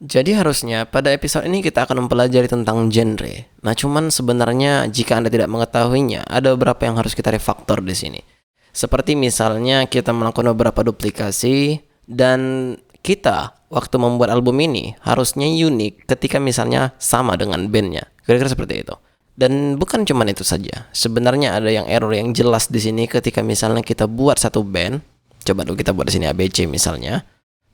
Jadi harusnya pada episode ini kita akan mempelajari tentang genre. Nah, cuman sebenarnya jika Anda tidak mengetahuinya, ada beberapa yang harus kita refaktor di sini. Seperti misalnya kita melakukan beberapa duplikasi dan kita waktu membuat album ini harusnya unik ketika misalnya sama dengan bandnya. Kira-kira seperti itu. Dan bukan cuma itu saja. Sebenarnya ada yang error yang jelas di sini ketika misalnya kita buat satu band. Coba dulu kita buat di sini ABC misalnya.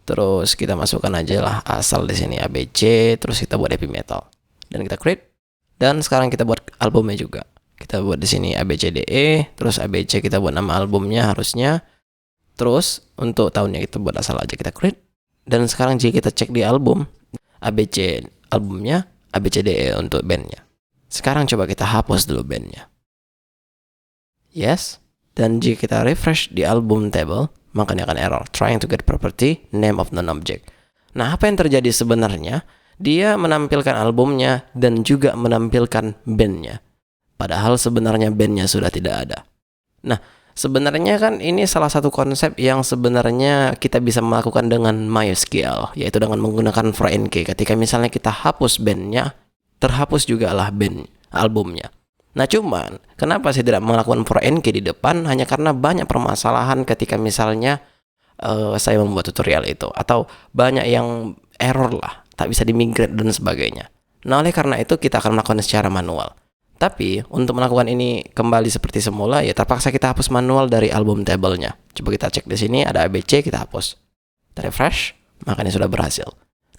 Terus kita masukkan aja lah asal di sini ABC, terus kita buat heavy metal. Dan kita create. Dan sekarang kita buat albumnya juga. Kita buat di sini ABCDE, terus ABC kita buat nama albumnya harusnya. Terus untuk tahunnya kita buat asal aja kita create. Dan sekarang jika kita cek di album, ABC albumnya, ABCDE untuk bandnya. Sekarang coba kita hapus dulu bandnya. Yes. Dan jika kita refresh di album table, maka ini akan error. Trying to get property, name of non-object. Nah, apa yang terjadi sebenarnya? Dia menampilkan albumnya dan juga menampilkan bandnya. Padahal sebenarnya bandnya sudah tidak ada. Nah, sebenarnya kan ini salah satu konsep yang sebenarnya kita bisa melakukan dengan MySQL, yaitu dengan menggunakan for nk. Ketika misalnya kita hapus bandnya, terhapus juga lah band albumnya. Nah, cuman kenapa saya tidak melakukan for nk di depan? Hanya karena banyak permasalahan ketika misalnya saya membuat tutorial itu, atau banyak yang error lah, tak bisa dimigrate dan sebagainya. Nah, oleh karena itu kita akan melakukan secara manual. Tapi untuk melakukan ini kembali seperti semula, ya terpaksa kita hapus manual dari album table-nya. Coba kita cek di sini ada ABC, kita hapus. Kita refresh, makanya sudah berhasil.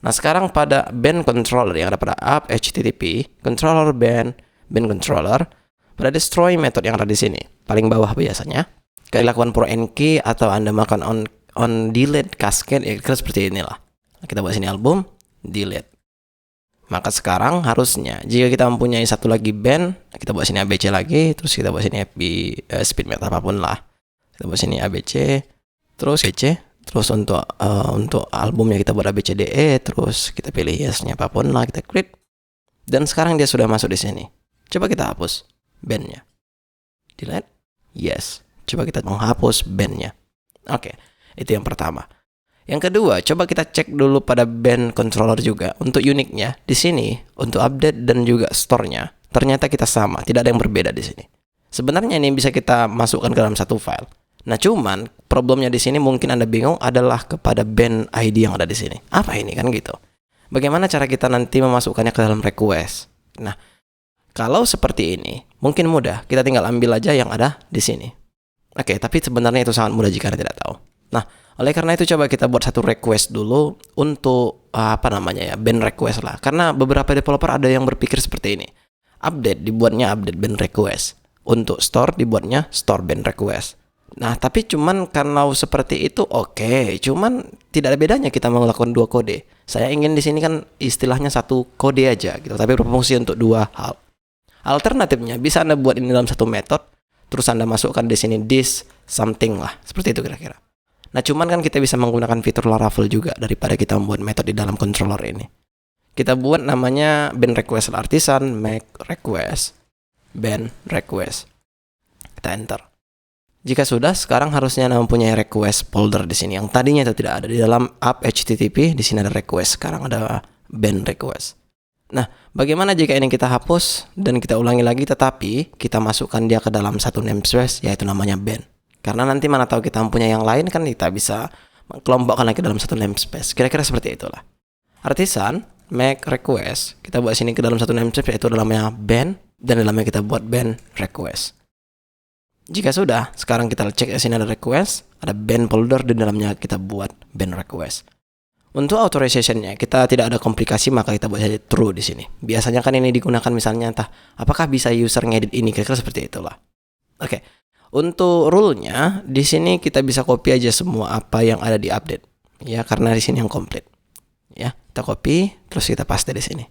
Nah, sekarang pada band controller yang ada pada app HTTP controller band controller, pada destroy method yang ada di sini paling bawah biasanya kita lakukan for nk atau Anda makan on delete cascade, ya kira seperti inilah. Kita buat sini album delete. Maka sekarang harusnya jika kita mempunyai satu lagi band, kita buat sini ABC lagi, terus kita buat sini speed metal apapun lah. Kita buat sini ABC, terus ABC, terus untuk albumnya kita buat ABCDE, terus kita pilih yesnya apapun lah, kita klik. Dan sekarang dia sudah masuk di sini. Coba kita hapus bandnya. Delete. Yes. Coba kita menghapus bandnya. Oke, itu yang pertama. Yang kedua, coba kita cek dulu pada band controller juga. Untuk uniknya, di sini, untuk update dan juga store-nya, ternyata kita sama. Tidak ada yang berbeda di sini. Sebenarnya ini bisa kita masukkan ke dalam satu file. Nah, cuman problemnya di sini mungkin Anda bingung adalah kepada band ID yang ada di sini. Apa ini kan gitu? Bagaimana cara kita nanti memasukkannya ke dalam request? Nah, kalau seperti ini, mungkin mudah. Kita tinggal ambil aja yang ada di sini. Oke, tapi sebenarnya itu sangat mudah jika Anda tidak tahu. Nah, oleh karena itu coba kita buat satu request dulu untuk band request lah. Karena beberapa developer ada yang berpikir seperti ini. Update dibuatnya update band request. Untuk store dibuatnya store band request. Nah, tapi cuman kalau seperti itu oke. Cuman tidak ada bedanya kita melakukan dua kode. Saya ingin di sini kan istilahnya satu kode aja gitu, tapi berfungsi untuk dua hal. Alternatifnya bisa Anda buat ini dalam satu metode, terus Anda masukkan di sini this something lah. Seperti itu kira-kira. Nah, cuman kan kita bisa menggunakan fitur Laravel juga daripada kita membuat metode di dalam controller ini. Kita buat namanya band request artisan make request band request. Kita enter. Jika sudah, sekarang harusnya Anda mempunyai request folder di sini yang tadinya itu tidak ada di dalam app HTTP. Di sini ada request, sekarang ada band request. Nah, bagaimana jika ini kita hapus dan kita ulangi lagi, tetapi kita masukkan dia ke dalam satu namespace, yaitu namanya band. Karena nanti mana tahu kita mempunyai yang lain kan kita bisa kelompokkan lagi dalam satu namespace. Kira-kira seperti itulah. Artisan make request, kita buat sini ke dalam satu namespace yaitu dalamnya band, dan dalamnya kita buat band request. Jika sudah, sekarang kita cek di sini ada request, ada band folder, dan dalamnya kita buat band request. Untuk authorization-nya kita tidak ada komplikasi, maka kita buat saja true di sini. Biasanya kan ini digunakan misalnya entah apakah bisa user ngedit ini, kira-kira seperti itulah. Oke. Untuk rule-nya di sini kita bisa copy aja semua apa yang ada di update. Ya, karena di sini yang komplit. Ya, kita copy terus kita paste di sini.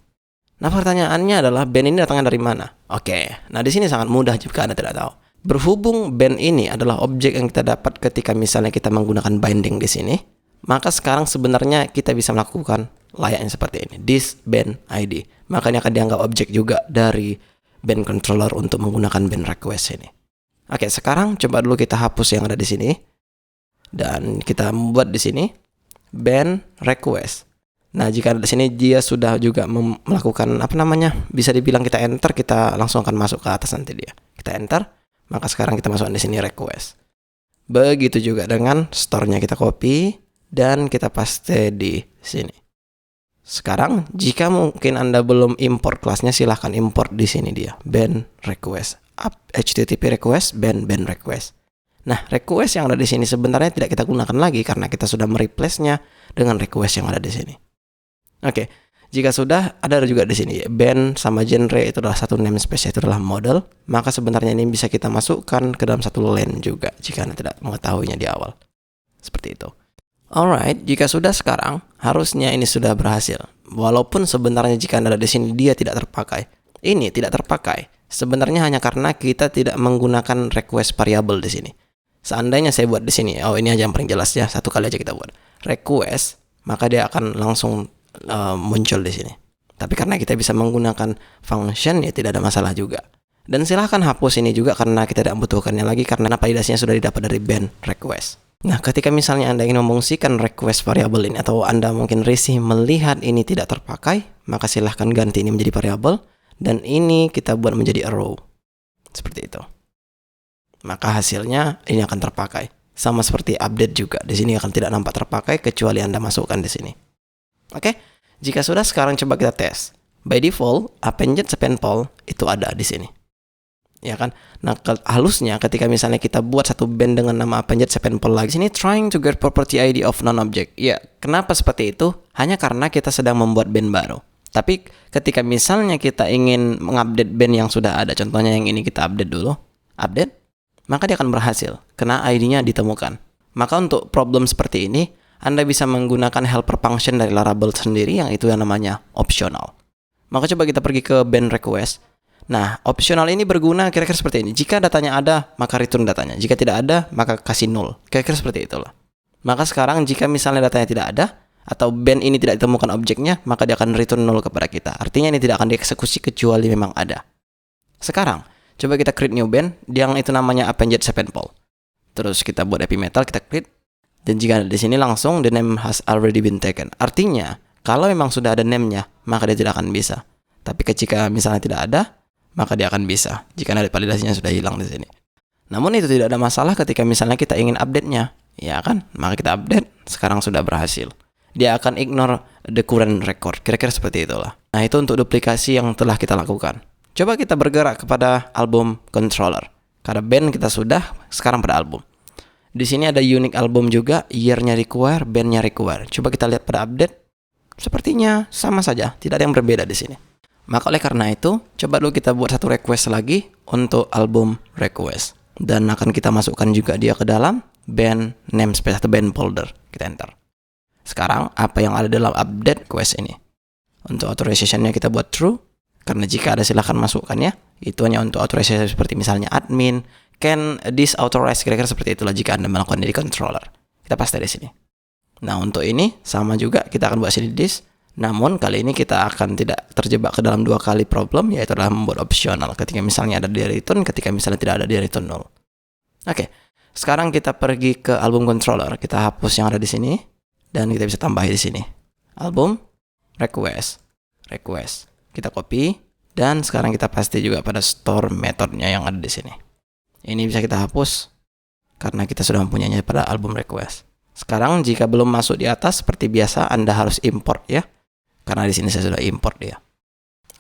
Nah, pertanyaannya adalah band ini datangnya dari mana? Oke. Nah, di sini sangat mudah jika Anda tidak tahu. Berhubung band ini adalah objek yang kita dapat ketika misalnya kita menggunakan binding di sini, maka sekarang sebenarnya kita bisa melakukan layaknya seperti ini. This band ID. Makanya akan dianggap objek juga dari band controller untuk menggunakan band request ini. Oke, sekarang coba dulu kita hapus yang ada di sini. Dan kita membuat di sini band request. Nah, jika di sini dia sudah juga melakukan bisa dibilang kita enter, kita langsung akan masuk ke atas nanti dia. Kita enter, maka sekarang kita masukkan di sini request. Begitu juga dengan store-nya kita copy dan kita paste di sini. Sekarang, jika mungkin Anda belum import kelasnya, silahkan import di sini dia, band request, HTTP request, band request. Nah, request yang ada di sini sebenarnya tidak kita gunakan lagi karena kita sudah mereplace-nya dengan request yang ada di sini. Oke, jika sudah ada juga di sini band sama genre itu adalah satu namespace, itu adalah model, maka sebenarnya ini bisa kita masukkan ke dalam satu len juga jika Anda tidak mengetahuinya di awal. Seperti itu. Alright, jika sudah sekarang harusnya ini sudah berhasil. Walaupun sebenarnya jika Anda ada di sini dia tidak terpakai. Ini tidak terpakai. Sebenarnya hanya karena kita tidak menggunakan request variable di sini. Seandainya saya buat di sini, ini aja yang paling jelas ya, satu kali aja kita buat request, maka dia akan langsung muncul di sini. Tapi karena kita bisa menggunakan function, ya tidak ada masalah juga. Dan silahkan hapus ini juga karena kita tidak membutuhkannya lagi karena validasinya sudah didapat dari band request. Nah, ketika misalnya Anda ingin memfungsikan request variable ini atau Anda mungkin risih melihat ini tidak terpakai, maka silahkan ganti ini menjadi variable dan ini kita buat menjadi arrow. Seperti itu. Maka hasilnya ini akan terpakai. Sama seperti update juga. Di sini akan tidak nampak terpakai kecuali Anda masukkan di sini. Oke, jika sudah sekarang coba kita tes. By default, append sepal itu ada di sini. Ya kan? Nah, halusnya ketika misalnya kita buat satu band dengan nama append sepal lagi sini trying to get property ID of non-object. Ya, kenapa seperti itu? Hanya karena kita sedang membuat band baru. Tapi ketika misalnya kita ingin mengupdate band yang sudah ada, contohnya yang ini kita update dulu. Update, maka dia akan berhasil karena ID-nya ditemukan. Maka untuk problem seperti ini, Anda bisa menggunakan helper function dari Laravel sendiri yang itu yang namanya optional. Maka coba kita pergi ke band request. Nah, optional ini berguna kira-kira seperti ini. Jika datanya ada, maka return datanya. Jika tidak ada, maka kasih null. Kira-kira seperti itulah. Maka sekarang jika misalnya datanya tidak ada, atau band ini tidak ditemukan objeknya, maka dia akan return null kepada kita. Artinya ini tidak akan dieksekusi kecuali memang ada. Sekarang, coba kita create new band yang itu namanya append sepal. Terus kita buat IP metal, kita create. Dan jika di sini langsung the name has already been taken. Artinya, kalau memang sudah ada name-nya, maka dia tidak akan bisa. Tapi jika misalnya tidak ada, maka dia akan bisa. Jika ada validasinya sudah hilang di sini. Namun itu tidak ada masalah ketika misalnya kita ingin update-nya. Ya kan? Maka kita update, sekarang sudah berhasil. Dia akan ignore the current record. Kira-kira seperti itulah. Nah, itu untuk duplikasi yang telah kita lakukan. Coba kita bergerak kepada album controller. Karena band kita sudah, sekarang pada album. Di sini ada unique album juga, year-nya require, band-nya require. Coba kita lihat pada update. Sepertinya sama saja, tidak ada yang berbeda di sini. Maka oleh karena itu, coba dulu kita buat satu request lagi untuk album request. Dan akan kita masukkan juga dia ke dalam band namespace atau band folder. Kita enter. Sekarang, apa yang ada dalam update request ini? Untuk authorization-nya kita buat true. Karena jika ada silahkan masukkannya. Itu hanya untuk authorization seperti misalnya admin, can disauthorize, kira-kira seperti itulah jika Anda melakukan di controller. Kita paste di sini. Nah, untuk ini sama juga kita akan buat sini this. Namun kali ini kita akan tidak terjebak ke dalam dua kali problem, yaitu adalah membuat optional. Ketika misalnya ada di return, ketika misalnya tidak ada di return null. Oke, sekarang kita pergi ke album controller. Kita hapus yang ada di sini dan kita bisa tambah di sini. Album request. Kita copy dan sekarang kita paste juga pada store metodenya yang ada di sini. Ini bisa kita hapus karena kita sudah mempunyainya pada album request. Sekarang jika belum masuk di atas seperti biasa Anda harus import ya. Karena di sini saya sudah import dia.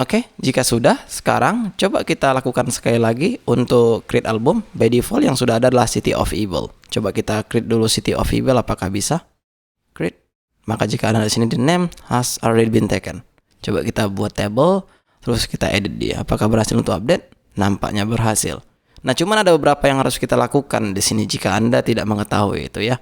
Oke, jika sudah, sekarang coba kita lakukan sekali lagi untuk create album. By default yang sudah ada adalah City of Evil. Coba kita create dulu City of Evil, apakah bisa? Create. Maka jika ada di sini the name has already been taken. Coba kita buat table, terus kita edit dia. Apakah berhasil untuk update? Nampaknya berhasil. Nah, cuman ada beberapa yang harus kita lakukan di sini jika Anda tidak mengetahui itu ya.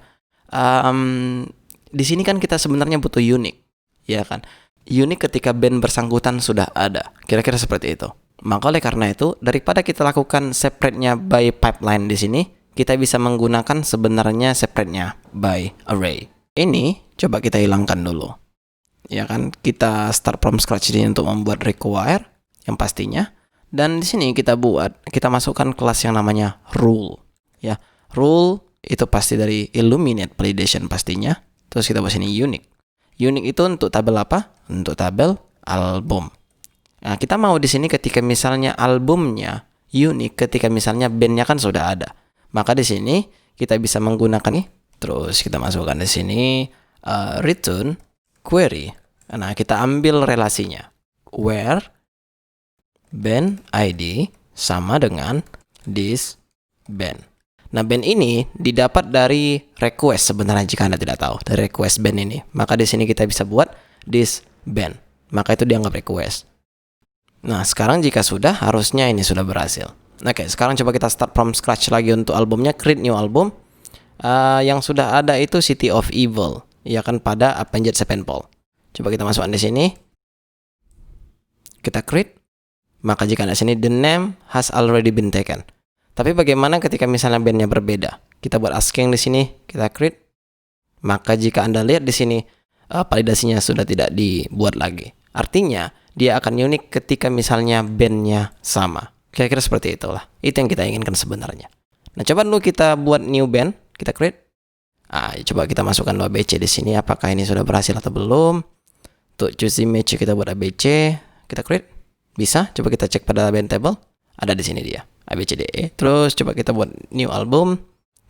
Di sini kan kita sebenarnya butuh unique, ya kan? Unique ketika band bersangkutan sudah ada. Kira-kira seperti itu. Maka oleh karena itu, daripada kita lakukan separate-nya by pipeline di sini, kita bisa menggunakan sebenarnya separate-nya by array. Ini coba kita hilangkan dulu. Ya kan? Kita start from scratch ini untuk membuat require yang pastinya. Dan di sini kita masukkan kelas yang namanya rule. Ya, rule itu pasti dari illuminate validation pastinya. Terus kita buat sini unique. Unique itu untuk tabel apa? Untuk tabel album. Nah, kita mau di sini ketika misalnya albumnya unique, ketika misalnya bandnya kan sudah ada. Maka di sini kita bisa menggunakan nih. Terus kita masukkan di sini return query. Nah, kita ambil relasinya. Where band ID sama dengan this band. Nah, band ini didapat dari request sebenarnya jika Anda tidak tahu. Dari request band ini. Maka di sini kita bisa buat this band. Maka itu dianggap request. Nah, sekarang jika sudah, harusnya ini sudah berhasil. Oke, sekarang coba kita start from scratch lagi untuk albumnya. Create new album. Yang sudah ada itu City of Evil. Ya kan, pada Avenged Sevenfold. Coba kita masukkan di sini. Kita create. Maka jika Anda sini, the name has already been taken. Tapi bagaimana ketika misalnya bandnya berbeda? Kita buat asking di sini, kita create. Maka jika Anda lihat di sini, validasinya sudah tidak dibuat lagi. Artinya, dia akan unik ketika misalnya bandnya sama. Kira-kira seperti itulah. Itu yang kita inginkan sebenarnya. Nah, coba dulu kita buat new band. Kita create. Coba kita masukkan ABC di sini. Apakah ini sudah berhasil atau belum? Untuk choose image kita buat ABC. Kita create. Bisa. Coba kita cek pada band table. Ada di sini dia. ABCDE. Terus coba kita buat new album.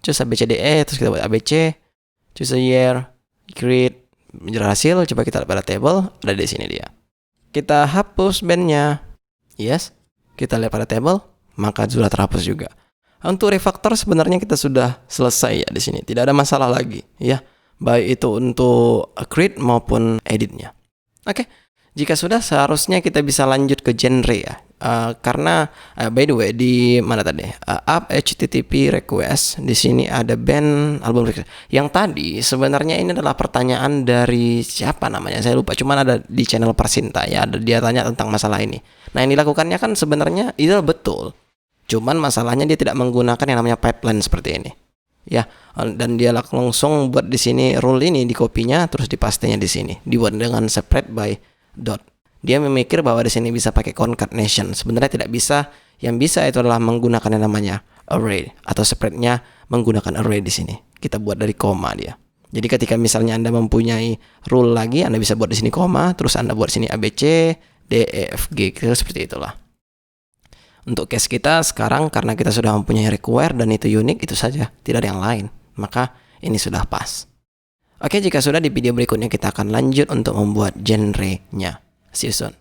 Choose ABCDE. Terus kita buat ABC. Choose a year. Create. Berhasil. Coba kita lihat pada table. Ada di sini dia. Kita hapus bandnya. Yes. Kita lihat pada table. Maka sudah terhapus juga. Untuk refactor sebenarnya kita sudah selesai ya di sini. Tidak ada masalah lagi. Ya. Baik itu untuk create maupun editnya. Oke. Jika sudah, seharusnya kita bisa lanjut ke genre ya. Karena by the way di mana tadi? Up HTTP request di sini ada band album request. Yang tadi sebenarnya ini adalah pertanyaan dari siapa namanya? Saya lupa. Cuman ada di channel Persinta ya. Dia tanya tentang masalah ini. Nah, yang dilakukannya kan sebenarnya itu betul. Cuman masalahnya dia tidak menggunakan yang namanya pipeline seperti ini. Ya, dan dia langsung buat di sini rule ini di kopinya terus dipastenya di sini. Dibuat dengan separate by dot. Dia memikir bahwa di sini bisa pakai concatenation. Sebenarnya tidak bisa. Yang bisa itu adalah menggunakan yang namanya array atau separate-nya menggunakan array di sini. Kita buat dari koma dia. Jadi ketika misalnya Anda mempunyai rule lagi, Anda bisa buat di sini koma, terus Anda buat sini ABC, D, E, F, G, seperti itulah. Untuk case kita sekarang karena kita sudah mempunyai require dan itu unik, itu saja, tidak ada yang lain. Maka ini sudah pas. Oke, jika sudah, di video berikutnya kita akan lanjut untuk membuat genre-nya. See you soon.